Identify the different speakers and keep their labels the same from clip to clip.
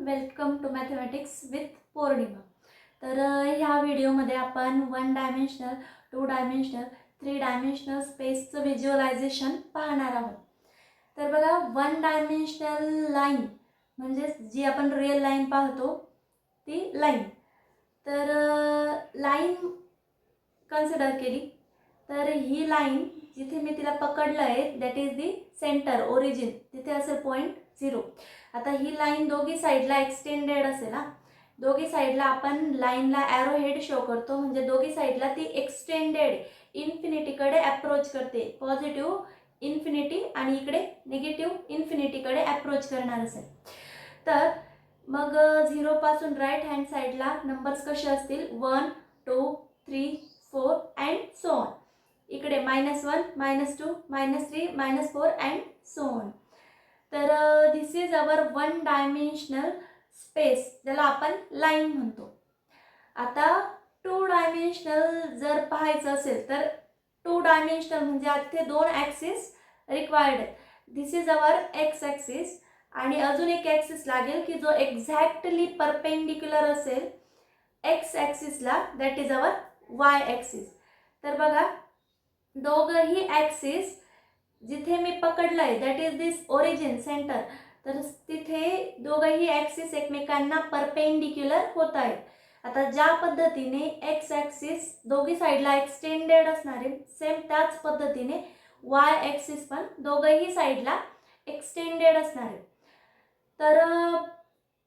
Speaker 1: Welcome to mathematics with पौर्णिमा। तर ह्या व्हिडिओमध्ये आपण 1 डायमेन्शनल, 2 डायमेन्शनल, 3 डायमेन्शनल स्पेसचं व्हिज्युअलायझेशन पाहणार आहोत। तर बघा, 1 डायमेन्शनल लाईन म्हणजे जी आपण रिअल लाईन पाहतो ती लाईन। तर लाईन कन्सिडर केली तर ही लाईन जिथे मी तिला पकडलं आहे that is the centre origin, तिथे असेल पॉईंट 0। आता ही लाईन दोघी साईडला एक्सटेंडेड असेल ना, दोघी साईडला आपण लाईनला ॲरो हेड शो करतो म्हणजे दोघी साईडला ती एक्सटेंडेड इन्फिनिटीकडे अप्रोच करते, पॉझिटिव्ह इन्फिनिटी आणि इकडे निगेटिव्ह इन्फिनिटीकडे अप्रोच करणार असेल। तर मग 0 पासून राईट हँड साईडला नंबर्स कसे असतील 1 2 3 4 अँड सो ऑन। इकडे -1 -2 -3 -4 अँड सो ऑन। तर दिस इज अवर 1 डायमेन्शनल स्पेस, ज्याला आपण लाईन म्हणतो। आता 2 डायमेन्शनल जर पाहायचं असेल तर 2 डायमेन्शनल म्हणजे तिथे 2 ॲक्सिस रिक्वायर्ड आहेत। This is our x axis आणि अजून एक ॲक्सिस लागेल की जो एक्झॅक्टली परपेंडिक्युलर असेल एक्स ॲक्सिसला, that is our y axis. तर बघा, दोघंही ॲक्सिस जिथे मी पकडलं आहे that is this origin centre, तर तिथे दोघंही ॲक्सिस एकमेकांना परपेंडिक्युलर होत आहेत। आता ज्या पद्धतीने एक्स ॲक्सिस दोघी साईडला एक्सटेंडेड असणार आहे, सेम त्याच पद्धतीने वाय ॲक्सिस पण दोघंही साईडला एक्सटेंडेड असणार आहे। तर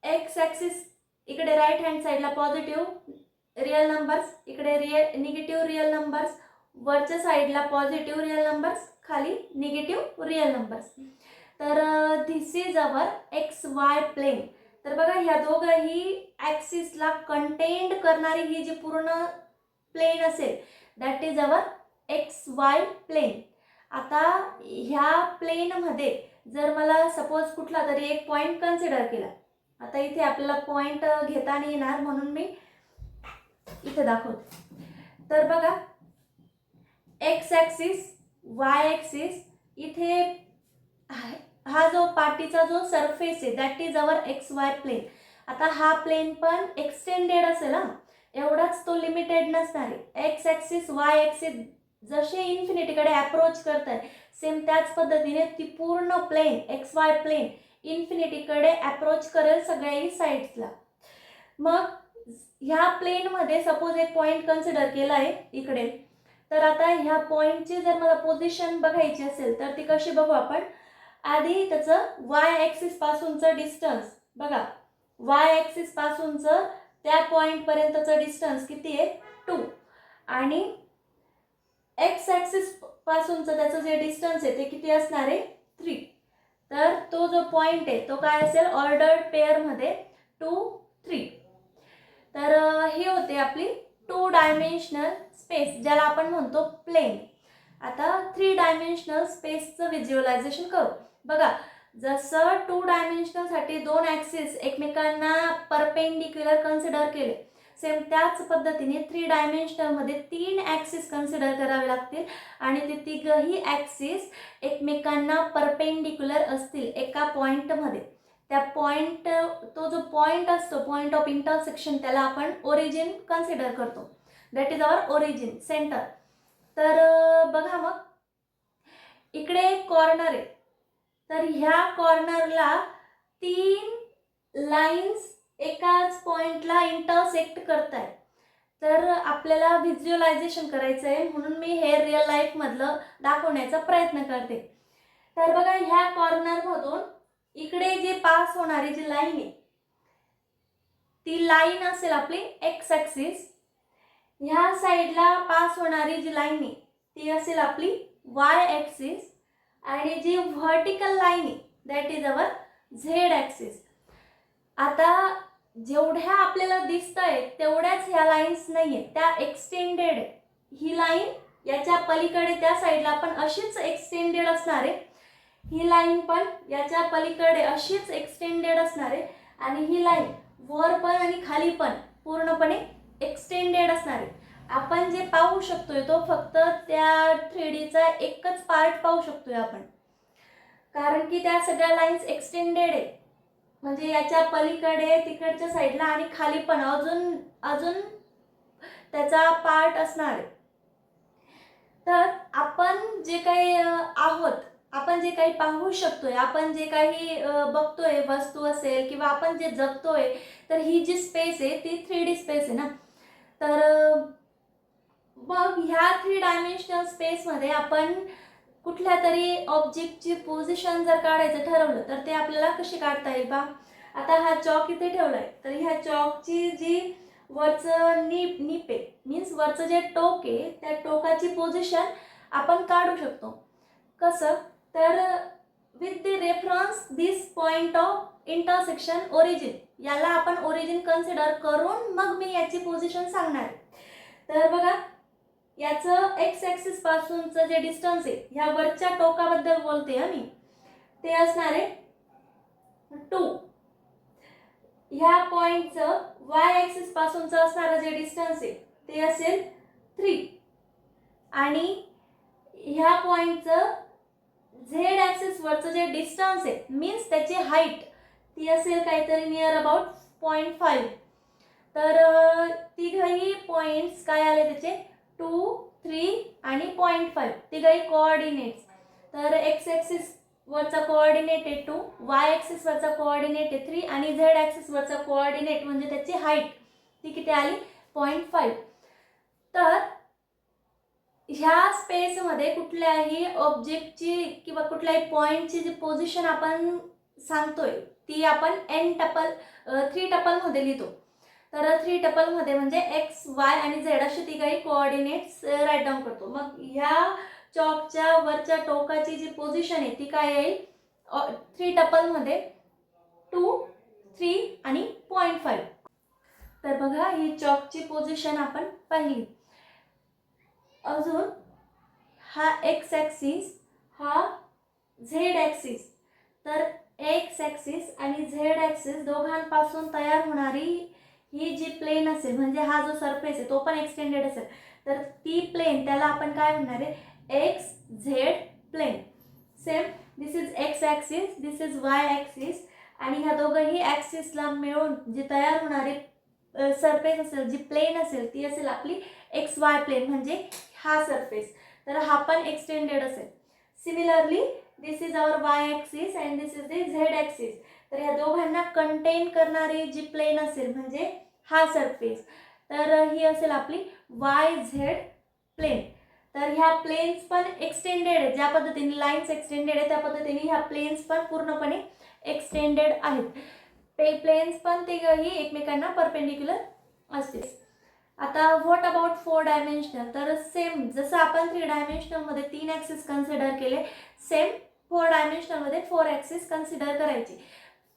Speaker 1: एक्स ॲक्सिस इकडे राईट हँड साईडला पॉझिटिव्ह रिअल नंबर्स, इकडे निगेटिव्ह रिअल नंबर्स, वरच्या साईडला पॉझिटिव्ह रिअल नंबर्स, खाली निगेटिव्ह रिअल नंबर्स। तर this is our x y plane. तर बघा, ह्या दोघंही ॲक्सिसला कंटेंड करणारी ही जी पूर्ण प्लेन असेल that is our x y plane. आता ह्या प्लेनमध्ये जर मला सपोज कुठला तरी एक पॉईंट कन्सिडर केला, आता इथे आपल्याला पॉईंट घेता नाही येणार म्हणून मी इथे दाखवते। तर बघा, एक्स ॲक्सिस वाय ॲक्सिस, इथे हा जो पार्टीचा जो सरफेस आहे that is our x y plane. आता हा प्लेन पण एक्सटेंडेड असेल ना, एवढाच तो लिमिटेड नसणार आहे। एक्स ॲक्सिस वाय ॲक्सिस जसे इन्फिनिटीकडे अप्रोच करत आहे सेम त्याच पद्धतीने ती पूर्ण प्लेन एक्स वाय प्लेन इन्फिनिटीकडे अप्रोच करेल सगळ्याही साईड्सला। मग ह्या प्लेनमध्ये सपोज एक पॉईंट कन्सिडर केला आहे इकडे, तर आता ह्या पॉईंटची जर मला पोझिशन बघायची असेल तर ती कशी बघू आपण, आधी त्याचं वाय ॲक्सिस पासूनचं डिस्टन्स बघा, वाय ॲक्सिस पासूनचं त्या पॉईंटपर्यंतचं डिस्टन्स किती आहे 2 आणि एक्स ॲक्सिस पासूनचं त्याचं जे डिस्टन्स आहे ते किती असणार आहे 3। तर तो जो पॉईंट आहे तो काय असेल ऑर्डर्ड पेअरमध्ये 2 3। तर ही होते आपली 2 डायमेन्शनल स्पेस, ज्याला आपण म्हणतो प्लेन। आता 3 डायमेन्शनल स्पेसचं व्हिज्युअलायझेशन करू। बघा, जसं 2 डायमेन्शनलसाठी 2 ॲक्सिस एकमेकांना परपेंडिक्युलर कन्सिडर केले, सेम त्याच पद्धतीने 3 डायमेन्शनलमध्ये 3 ॲक्सिस कन्सिडर करावे लागतील आणि ते तिघही ॲक्सिस एकमेकांना परपेंडिक्युलर असतील एका पॉईंटमध्ये। त्या पॉईंट, तो जो पॉईंट असतो पॉईंट ऑफ इंटरसेक्शन, त्याला आपण ओरिजिन कन्सिडर करतो, that is our origin centre. तर बघा, मग इकडे एक कॉर्नर आहे, तर ह्या कॉर्नरला 3 लाईन्स एकाच पॉईंटला इंटरसेक्ट करतायत। तर आपल्याला व्हिज्युअलायझेशन करायचं आहे म्हणून मी हे रिअल लाईफमधलं दाखवण्याचा प्रयत्न करते। तर बघा, ह्या कॉर्नरमधून इकडे जे पास होणारी जी लाईन आहे ती लाईन असेल आपली एक्स ॲक्सिस, ह्या साईडला पास होणारी जी लाईन आहे ती असेल आपली वाय ॲक्सिस आणि जी व्हर्टिकल लाईन आहे that is our Z axis. आता जेवढ्या आपल्याला दिसतंय तेवढ्याच ह्या लाईन्स नाही आहेत, त्या एक्सटेंडेड आहे। ही लाईन याच्या पलीकडे त्या साईडला पण अशीच एक्सटेंडेड असणार आहे, ही लाईन पण याच्या पलीकडे अशीच एक्सटेंडेड असणार आहे आणि ही लाईन वर पण आणि खाली पण पूर्णपणे एक्सटेंडेड असणार आहे। आपण जे पाहू शकतोय तो फक्त त्या 3Dचा एकच पार्ट पाहू शकतोय आपण, कारण की त्या सगळ्या लाईन्स एक्सटेंडेड आहे। म्हणजे याच्या पलीकडे तिकडच्या साईडला आणि खाली पण अजून अजून त्याचा पार्ट असणार आहे. तर आपण जे काही आहोत, आपण जे काही पाहू शकतोय, आपण जे काही बघतोय वस्तू असेल किंवा आपण जे जगतोय, तर ही जी स्पेस आहे ती 3D स्पेस आहे ना. तर मग ह्या 3 डायमेन्शनल स्पेसमध्ये आपण कुठल्या तरी ऑब्जेक्टची पोझिशन जर काढायचं ठरवलं तर ते आपल्याला कशी काढता येईल बा. आता हा चॉक इथे ठेवलाय, तर ह्या चॉकची जी वरचं नीप आहे, मीन्स वरचं जे टोक आहे त्या टोकाची पोझिशन आपण काढू शकतो. कसं तर with the reference this point of intersection origin, याला आपण ओरिजिन कन्सिडर करून मग मी याची पोझिशन सांगणार आहे. तर बघा, याचं एक्स ॲक्सिस पासूनचं जे डिस्टन्स आहे, ह्या वरच्या टोकाबद्दल बोलते मी, ते असणार आहे 2. ह्या पॉइंटचं वाय ॲक्सिस पासूनचं असणारं जे डिस्टन्स आहे ते असेल 3 आणि ह्या पॉइंटचं झेड ॲक्सिस वरचं जे डिस्टन्स आहे मीन्स त्याची हाईट ती असेल काहीतरी नियर अबाउट 0.5. तर तिघही पॉइंट्स काय आले त्याचे 2, 3 आणि 0.5 तिघही कोऑर्डिनेट्स. तर एक्स ॲक्सिस वरचा कोऑर्डिनेट आहे 2, वाय ॲक्सिस वरचा कोऑर्डिनेट आहे 3 आणि झेड ॲक्सिस वरचा कोऑर्डिनेट म्हणजे त्याची हाईट ती किती आली 0.5. तर ह्या स्पेसमध्ये कुठल्याही ऑब्जेक्टची किंवा कुठल्याही पॉइंटची जी पोझिशन आपण सांगतोय ती आपण n टपल 3 टपलमध्ये लिहितो. तर 3 टपलमध्ये म्हणजे एक्स, वाय आणि झेड अशी तिघही कोऑर्डिनेट्स राईट डाऊन करतो. मग ह्या चॉकच्या वरच्या टोकाची जी पोझिशन आहे ती काय येईल 3 टपलमध्ये 2, 3 आणि 0.5. तर बघा, ही चॉकची पोझिशन आपण पाहिली. अजून हा एक्स ॲक्सिस, हा झेड ॲक्सिस. तर एक्स ॲक्सिस आणि झेड ॲक्सिस दोघांपासून तयार होणारी ही जी प्लेन असेल म्हणजे हा जो सरफेस आहे तो पण एक्सटेंडेड असेल, तर ती प्लेन त्याला आपण काय म्हणणार आहे x z plane. Same this is x axis, this is y axis आणि ह्या दोघंही ॲक्सिसला मिळून जी तयार होणारी सरफेस असेल, जी प्लेन असेल ती असेल आपली एक्स वाय प्लेन म्हणजे हा सरफेस. तर हा पण एक्सटेंडेड असेल. Similarly this is our y axis and this is the z axis. तर ह्या दोघांना कंटेन करणारी जी प्लेन असेल म्हणजे हा सरफेस, तर ही असेल आपली वाय झेड प्लेन. तर ह्या प्लेन्स पण एक्सटेंडेड आहे, ज्या पद्धतीने लाईन्स एक्सटेंडेड आहे त्या पद्धतीने ह्या प्लेन्स पण पूर्णपणे एक्सटेंडेड आहेत. प्लेन्स पण तेही एकमेकांना परपेंडिक्युलर असतील. आता व्हॉट अबाउट 4 डायमेन्शनल. तर सेम जसं आपण 3 डायमेन्शनलमध्ये 3 ॲक्सिस कन्सिडर केले, सेम 4 डायमेन्शनलमध्ये 4 ॲक्सिस कन्सिडर करायची.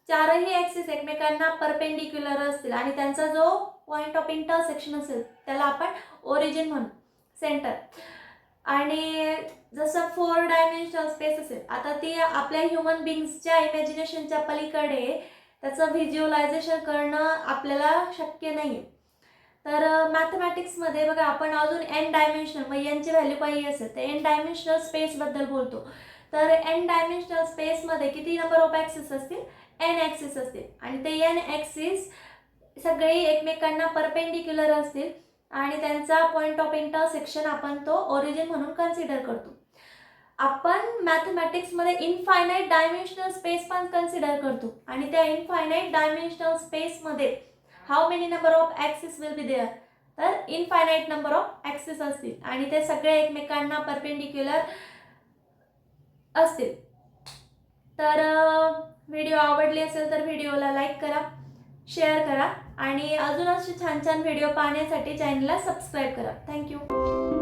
Speaker 1: चारही ॲक्सिस एकमेकांना परपेंडिक्युलर असतील आणि त्यांचा जो पॉइंट ऑफ इंटरसेक्शन असेल त्याला आपण ओरिजिन म्हणू, सेंटर. आणि जसं 4 डायमेन्शनल स्पेस असेल, आता ती आपल्या ह्युमन बिंग्सच्या इमॅजिनेशनच्या पलीकडे त्याचं व्हिज्युअलायझेशन करणं आपल्याला शक्य नाही. तर मॅथमॅटिक्समध्ये बघा आपण अजून n डायमेन्शनल, मग यांची व्हॅल्यू काही असेल तर n डायमेन्शनल स्पेसबद्दल बोलतो. तर n डायमेन्शनल स्पेसमध्ये किती नंबर ऑफ ॲक्सिस असतील n ॲक्सिस असतील आणि ते n ॲक्सिस सगळे एकमेकांना परपेंडिक्युलर असतील आणि त्यांचा पॉइंट ऑफ इंटरसेक्शन आपण तो ओरिजिन म्हणून कन्सिडर करतो. आपण मॅथमॅटिक्समध्ये इनफायनाईट डायमेन्शनल स्पेस पण कन्सिडर करतो आणि त्या इनफायनाईट डायमेन्शनल स्पेसमध्ये how many number of axis will be there. तर इनफायनाईट नंबर ऑफ ॲक्सिस असतील आणि ते सगळे एकमेकांना परपेंडिक्युलर असतील. तर व्हिडिओ आवडली असेल तर व्हिडिओला लाईक करा, शेअर करा आणि अजून असे छान छान व्हिडिओ पाहण्यासाठी चॅनलला सबस्क्राईब करा. थँक्यू.